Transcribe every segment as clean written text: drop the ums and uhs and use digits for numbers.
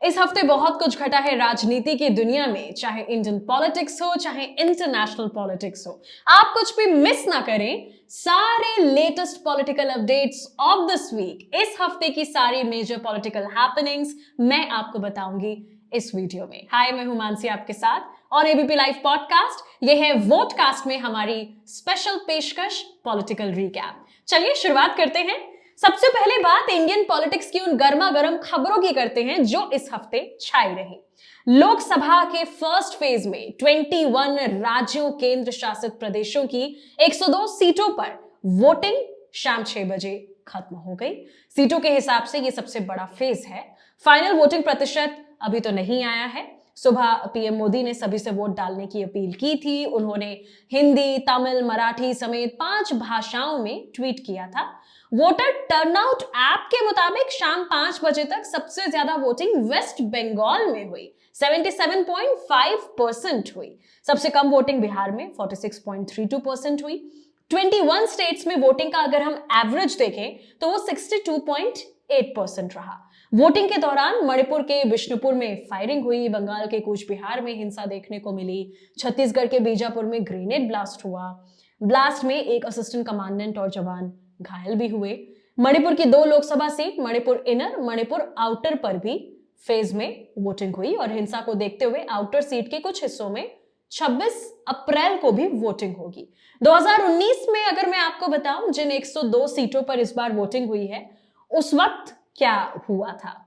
इस हफ्ते बहुत कुछ घटा है राजनीति की दुनिया में, चाहे इंडियन पॉलिटिक्स हो चाहे इंटरनेशनल पॉलिटिक्स हो। आप कुछ भी मिस ना करें। सारे latest political updates of this week, इस हफ्ते की सारी मेजर पॉलिटिकल हैपनिंग्स मैं आपको बताऊंगी इस वीडियो में। हाय, मैं हूं मानसी आपके साथ और एबीपी लाइव पॉडकास्ट। ये है वोटकास्ट में हमारी स्पेशल पेशकश पॉलिटिकल रिकैप। चलिए शुरुआत करते हैं। सबसे पहले बात इंडियन पॉलिटिक्स की उन गर्मा गर्म खबरों की करते हैं जो इस हफ्ते छाई रही। लोकसभा के फर्स्ट फेज में 21 राज्यों केंद्र शासित प्रदेशों की 102 सीटों पर वोटिंग शाम 6 बजे खत्म हो गई। सीटों के हिसाब से यह सबसे बड़ा फेज है। फाइनल वोटिंग प्रतिशत अभी तो नहीं आया है। सुबह पीएम मोदी ने सभी से वोट डालने की अपील की थी। उन्होंने हिंदी, तमिल, मराठी समेत 5 भाषाओं में ट्वीट किया था। वोटर टर्नआउट ऐप के मुताबिक शाम 5 बजे तक सबसे ज्यादा वोटिंग वेस्ट बंगाल में हुई, 77.5% हुई। सबसे कम वोटिंग बिहार में 46.32% हुई। 21 स्टेट्स में वोटिंग का अगर हम एवरेज देखें तो वो 62.8% रहा। वोटिंग के दौरान मणिपुर के बिष्णुपुर में फायरिंग हुई, बंगाल के कूच बिहार में हिंसा देखने को मिली, छत्तीसगढ़ के बीजापुर में ग्रेनेड ब्लास्ट हुआ। ब्लास्ट में एक असिस्टेंट कमांडेंट और जवान घायल भी हुए। मणिपुर की 2 Lok Sabha seat, Manipur inner, Manipur outer पर भी फेज में वोटिंग हुई और हिंसा को देखते हुए आउटर सीट के कुछ हिस्सों में 26 अप्रैल को भी वोटिंग होगी। 2019 में अगर मैं आपको बताऊं, जिन 102 सीटों पर इस बार वोटिंग हुई है, उस वक्त क्या हुआ था।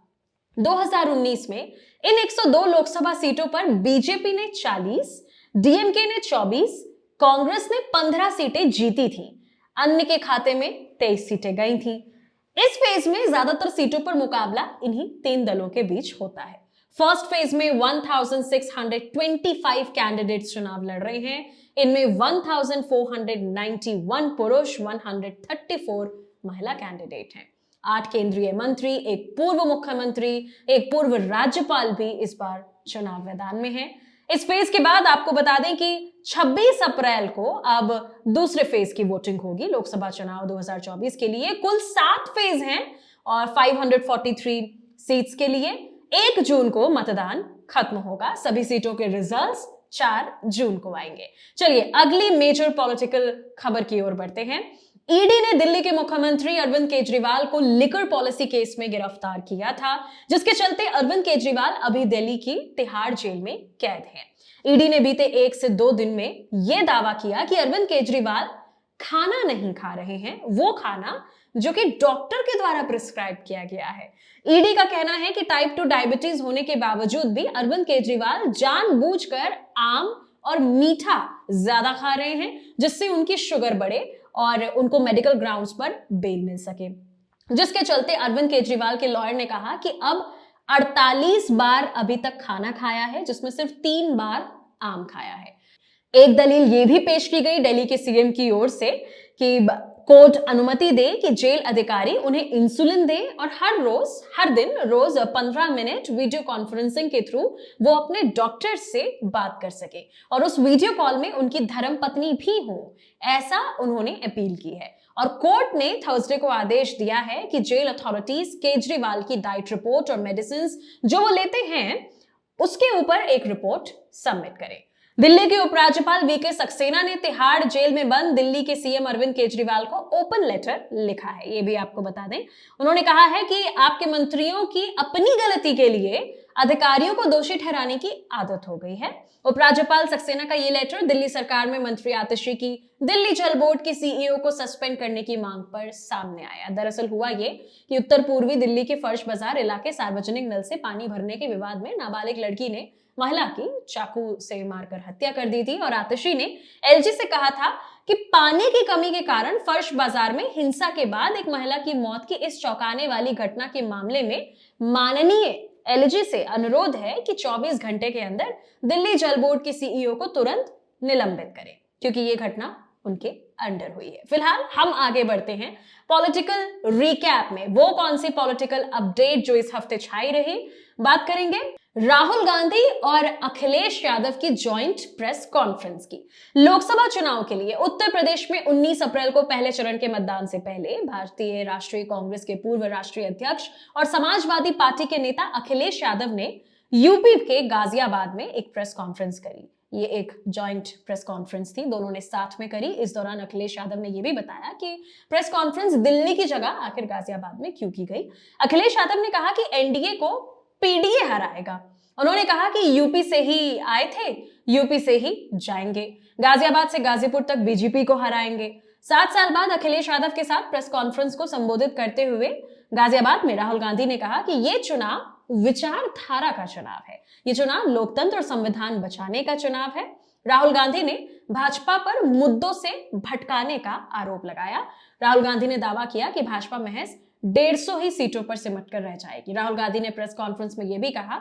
2019 में इन 102 लोकसभा सीटों पर बीजेपी ने 40, डीएमके ने 24, कांग्रेस ने 15 सीटें जीती थी। अन्य के खाते में 23 सीटें गई थी। इस फेज में ज्यादातर सीटों पर मुकाबला इन्हीं 3 दलों के बीच होता है। फर्स्ट फेज में 1625 कैंडिडेट्स चुनाव लड़ रहे हैं। इनमें 1491 पुरुष, 134 महिला कैंडिडेट हैं। 8 केंद्रीय मंत्री, एक पूर्व मुख्यमंत्री, एक पूर्व राज्यपाल भी इस बार चुनाव मैदान में है। इस फेज के बाद आपको बता दें कि 26 अप्रैल को अब दूसरे फेज की वोटिंग होगी लोकसभा चुनाव 2024 के लिए। कुल 7 फेज हैं और 543 सीट्स के लिए 1 जून को मतदान खत्म होगा। सभी सीटों के रिजल्ट्स 4 जून को आएंगे। चलिए अगली मेजर पॉलिटिकल खबर की ओर बढ़ते हैं। ईडी ने दिल्ली के मुख्यमंत्री अरविंद केजरीवाल को लिकर पॉलिसी केस में गिरफ्तार किया था, जिसके चलते अरविंद केजरीवाल अभी दिल्ली की तिहाड़ जेल में कैद हैं। ईडी ने बीते 1 से 2 दिन में यह दावा किया कि अरविंद केजरीवाल खाना नहीं खा रहे हैं, वो खाना जो कि डॉक्टर के द्वारा प्रिस्क्राइब किया गया है। ईडी का कहना है कि टाइप 2 डायबिटीज होने के बावजूद भी अरविंद केजरीवाल जानबूझकर आम और मीठा ज्यादा खा रहे हैं, जिससे उनकी शुगर बढ़े और उनको मेडिकल ग्राउंड्स पर बेल मिल सके। जिसके चलते अरविंद केजरीवाल के लॉयर ने कहा कि अब 48 बार अभी तक खाना खाया है, जिसमें सिर्फ 3 बार आम खाया है। एक दलील यह भी पेश की गई दिल्ली के सीएम की ओर से कि कोर्ट अनुमति दे कि जेल अधिकारी उन्हें इंसुलिन दे और हर दिन रोज 15 मिनट वीडियो कॉन्फ्रेंसिंग के थ्रू वो अपने डॉक्टर से बात कर सके और उस वीडियो कॉल में उनकी धर्मपत्नी भी हो, ऐसा उन्होंने अपील की है। और कोर्ट ने थर्सडे को आदेश दिया है कि जेल अथॉरिटीज केजरीवाल की डाइट रिपोर्ट और मेडिसिन जो वो लेते हैं उसके ऊपर एक रिपोर्ट सबमिट करें। दिल्ली के उपराज्यपाल वीके सक्सेना ने तिहाड़ जेल में बंद दिल्ली के सीएम अरविंद केजरीवाल को ओपन लेटर लिखा है। ये भी आपको बता दें, उन्होंने कहा है कि आपके मंत्रियों की अपनी गलती के लिए अधिकारियों को दोषी ठहराने की आदत हो गई है। उपराज्यपाल सक्सेना का ये लेटर दिल्ली सरकार में मंत्री आतिशी की दिल्ली जल बोर्ड के सीईओ को सस्पेंड करने की मांग पर सामने आया। दरअसल हुआ ये कि उत्तर पूर्वी दिल्ली के फर्श बाजार इलाके सार्वजनिक नल से पानी भरने के विवाद में नाबालिग लड़की ने महिला की चाकू से मारकर हत्या कर दी थी और आतिशी ने एलजी से कहा था कि पानी की कमी के कारण फर्श बाजार में हिंसा के बाद एक महिला की मौत की इस चौंकाने वाली घटना के मामले में माननीय एलजी से अनुरोध है कि 24 घंटे के अंदर दिल्ली जल बोर्ड के सीईओ को तुरंत निलंबित करें, क्योंकि यह घटना उनके अंडर हुई है। फिलहाल हम आगे बढ़ते हैं पॉलिटिकल रिकैप में। वो कौन सी पॉलिटिकल अपडेट जो इस हफ्ते छाई रही, बात करेंगे राहुल गांधी और अखिलेश यादव की जॉइंट प्रेस कॉन्फ्रेंस की। लोकसभा चुनाव के लिए उत्तर प्रदेश में 19 अप्रैल को पहले चरण के मतदान से पहले भारतीय राष्ट्रीय कांग्रेस के पूर्व राष्ट्रीय अध्यक्ष और समाजवादी पार्टी के नेता अखिलेश यादव ने यूपी के गाजियाबाद में एक प्रेस कॉन्फ्रेंस करी। ये एक जॉइंट प्रेस कॉन्फ्रेंस थी, दोनों ने साथ में करी। इस दौरान अखिलेश यादव ने यह भी बताया कि प्रेस कॉन्फ्रेंस दिल्ली की जगह आखिर गाजियाबाद में क्यों की गई। अखिलेश यादव ने कहा कि एनडीए को पीडीए हराएगा। उन्होंने कहा कि यूपी से ही आए थे, यूपी से ही जाएंगे, गाजियाबाद से गाजीपुर तक बीजेपी को हराएंगे। 7 साल बाद अखिलेश यादव के साथ प्रेस कॉन्फ्रेंस को संबोधित करते हुए गाजियाबाद में राहुल गांधी ने कहा कि यह चुनाव विचारधारा का चुनाव है, ये चुनाव लोकतंत्र और संविधान बचाने का चुनाव है। राहुल गांधी ने भाजपा पर मुद्दों से भटकाने का आरोप लगाया। राहुल गांधी ने दावा किया कि भाजपा महज 150 ही सीटों पर सिमट कर रह जाएगी। राहुल गांधी ने प्रेस कॉन्फ्रेंस में यह भी कहा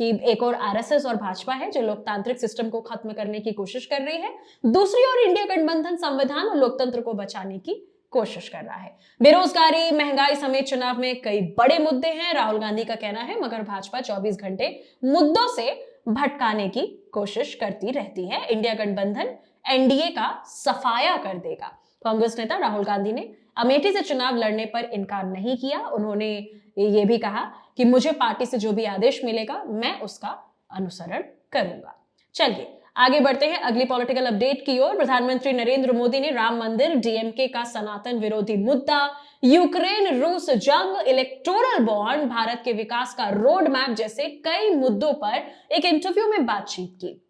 कि एक और आरएसएस और भाजपा है जो लोकतांत्रिक सिस्टम को खत्म करने की कोशिश कर रही है, दूसरी ओर इंडिया गठबंधन संविधान और लोकतंत्र को बचाने की कोशिश कर रहा है। बेरोजगारी, महंगाई समेत चुनाव में कई बड़े मुद्दे हैं, राहुल गांधी का कहना है, मगर भाजपा 24 घंटे मुद्दों से भटकाने की कोशिश करती रहती है। इंडिया गठबंधन एनडीए का सफाया कर देगा। कांग्रेस नेता राहुल गांधी ने अमेठी से चुनाव लड़ने पर इनकार नहीं किया। उन्होंने ये भी कहा कि मुझे पार्टी से जो भी आदेश मिलेगा मैं उसका अनुसरण करूंगा। चलिए आगे बढ़ते हैं अगली पॉलिटिकल अपडेट की ओर। प्रधानमंत्री नरेंद्र मोदी ने राम मंदिर, डीएमके का सनातन विरोधी मुद्दा, यूक्रेन रूस जंग, इलेक्टोरल बॉन्ड, भारत के विकास का रोड मैप जैसे कई मुद्दों पर एक इंटरव्यू में बातचीत की।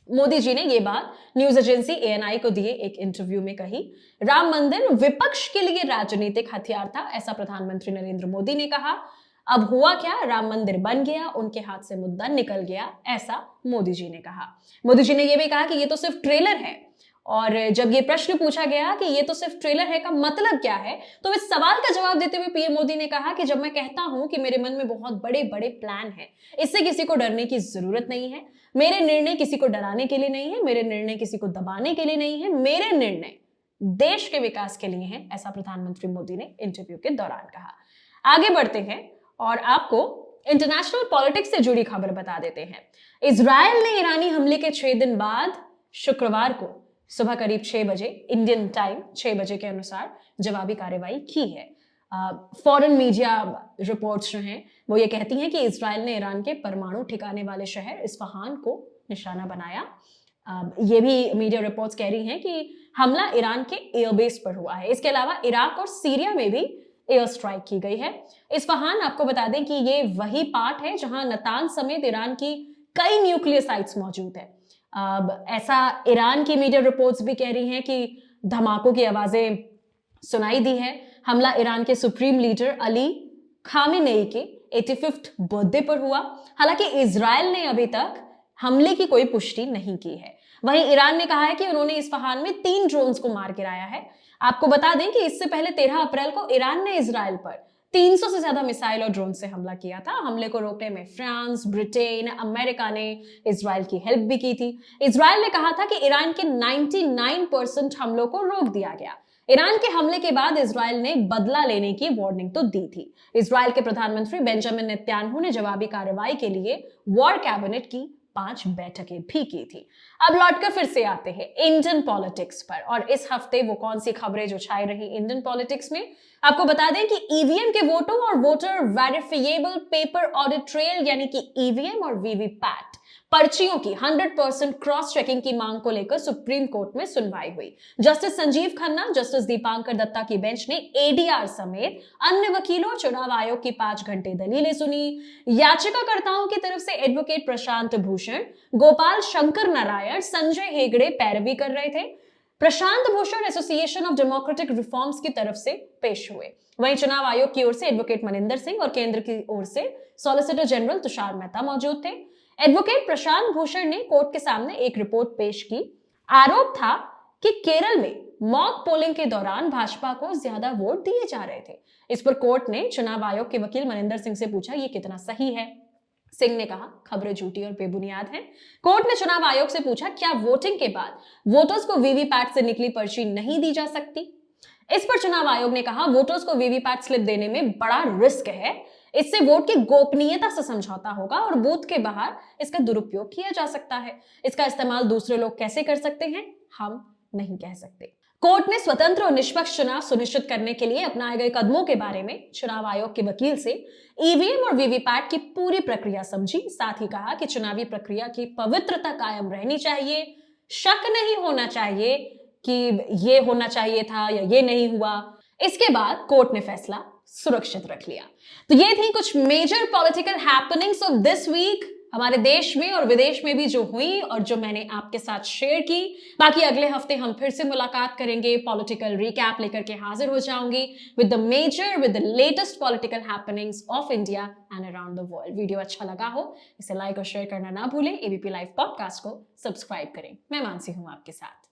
मोदी जी ने यह बात न्यूज एजेंसी एएनआई को दिए एक इंटरव्यू में कही। राम मंदिर विपक्ष के लिए राजनीतिक हथियार था, ऐसा प्रधानमंत्री नरेंद्र मोदी ने कहा। अब हुआ क्या, राम मंदिर बन गया, उनके हाथ से मुद्दा निकल गया, ऐसा मोदी जी ने कहा। मोदी जी ने यह भी कहा कि ये तो सिर्फ ट्रेलर है, और जब ये प्रश्न पूछा गया कि ये तो सिर्फ ट्रेलर है का मतलब क्या है, तो इस सवाल का जवाब देते हुए पीएम मोदी ने कहा कि जब मैं कहता हूं कि मेरे मन में बहुत बड़े बड़े प्लान हैं, इससे किसी को डरने की जरूरत नहीं है। मेरे निर्णय किसी को डराने के लिए नहीं है, मेरे निर्णय किसी को दबाने के लिए नहीं है, मेरे निर्णय देश के विकास के लिए हैं, ऐसा प्रधानमंत्री मोदी ने इंटरव्यू के दौरान कहा। आगे बढ़ते हैं और आपको इंटरनेशनल पॉलिटिक्स से जुड़ी खबर बता देते हैं। इजराइल ने ईरानी हमले के 6 दिन बाद शुक्रवार को सुबह करीब 6 बजे इंडियन टाइम 6 बजे के अनुसार जवाबी कार्रवाई की है। फॉरेन मीडिया रिपोर्ट्स जो हैं वो ये कहती हैं कि इजराइल ने ईरान के परमाणु ठिकाने वाले शहर इस्फहान को निशाना बनाया। ये भी मीडिया रिपोर्ट्स कह रही हैं कि हमला ईरान के एयरबेस पर हुआ है। इसके अलावा इराक और सीरिया में भी एयर स्ट्राइक की गई है। इस्फहान, आपको बता दें कि ये वही पार्ट है जहां नतांज समेत ईरान की कई न्यूक्लियर साइट्स मौजूद है। अब ऐसा ईरान की मीडिया रिपोर्ट्स भी कह रही हैं कि धमाकों की आवाजें सुनाई दी है। हमला ईरान के सुप्रीम लीडर अली खामेनेई के 85th बर्थडे पर हुआ। हालांकि इजराइल ने अभी तक हमले की कोई पुष्टि नहीं की है। वहीं ईरान ने कहा है कि उन्होंने इस्फहान में 3 ड्रोन्स को मार गिराया है। आपको बता दें कि इससे पहले 13 अप्रैल को ईरान ने इजराइल पर 300 से ज्यादा मिसाइल और ड्रोन से हमला किया था। हमले को रोकने में फ्रांस, ब्रिटेन, अमेरिका ने इजराइल की हेल्प भी की थी। इजराइल ने कहा था कि ईरान के 99% हमलों को रोक दिया गया। ईरान के हमले के बाद इजराइल ने बदला लेने की वार्निंग तो दी थी। इजराइल के प्रधानमंत्री बेंजामिन नेतन्याहू ने जवाबी कार्रवाई के लिए वॉर कैबिनेट की 5 बैठकें भी की थी। अब लौटकर फिर से आते हैं इंडियन पॉलिटिक्स पर, और इस हफ्ते वो कौन सी खबरें जो छाई रही इंडियन पॉलिटिक्स में, आपको बता दें कि ईवीएम के वोटों और voter verifiable paper audit trail यानी कि ईवीएम और वीवीपैट पर्चियों की 100% क्रॉस चेकिंग की मांग को लेकर सुप्रीम कोर्ट में सुनवाई हुई। जस्टिस संजीव खन्ना, जस्टिस दीपांकर दत्ता की बेंच ने एडीआर समेत अन्य वकीलों, चुनाव आयोग की 5 घंटे दलीलें सुनी। याचिकाकर्ताओं की तरफ से एडवोकेट प्रशांत भूषण, गोपाल शंकर नारायण, संजय हेगड़े पैरवी कर रहे थे। Prashant Bhushan association of democratic reforms की तरफ से पेश हुए। वहीं चुनाव आयोग की ओर से एडवोकेट मनिंदर सिंह और केंद्र की ओर से सॉलिसिटर जनरल तुषार मेहता मौजूद थे। एडवोकेट प्रशांत भूषण ने कोर्ट के सामने एक रिपोर्ट पेश की। आरोप था कि केरल में मॉक पोलिंग के दौरान भाजपा को ज्यादा वोट दिए जा रहे थे। इस पर कोर्ट ने चुनाव आयोग के वकील मनिंदर सिंह से पूछा, ये कितना सही है। सिंह ने कहा खबरें झूठी और बेबुनियाद हैं। कोर्ट ने चुनाव आयोग से पूछा क्या वोटिंग के बाद वोटर्स को वीवीपैट से निकली पर्ची नहीं दी जा सकती। इस पर चुनाव आयोग ने कहा वोटर्स को वीवीपैट स्लिप देने में बड़ा रिस्क है, इससे वोट की गोपनीयता से समझौता होगा और बूथ के बाहर इसका दुरुपयोग किया जा सकता है। इसका इस्तेमाल दूसरे लोग कैसे कर सकते हैं हम नहीं कह सकते। कोर्ट ने स्वतंत्र और निष्पक्ष चुनाव सुनिश्चित करने के लिए अपनाए गए कदमों के बारे में चुनाव आयोग के वकील से ईवीएम और वीवीपैट की पूरी प्रक्रिया समझी। साथ ही कहा कि चुनावी प्रक्रिया की पवित्रता कायम रहनी चाहिए, शक नहीं होना चाहिए कि ये होना चाहिए था या ये नहीं हुआ। इसके बाद कोर्ट ने फैसला सुरक्षित रख लिया। तो ये थी कुछ major political happenings of this week, हमारे देश में और विदेश में भी जो हुई और जो मैंने आपके साथ शेयर की। बाकी अगले हफ्ते हम फिर से मुलाकात करेंगे, पॉलिटिकल रिकैप लेकर के हाजिर हो जाऊंगी with the latest political happenings of India and around the world. Video अच्छा लगा हो इसे लाइक और शेयर करना ना भूलें। एबीपी लाइव पॉडकास्ट को सब्सक्राइब करें। मैं मानसी हूं आपके साथ।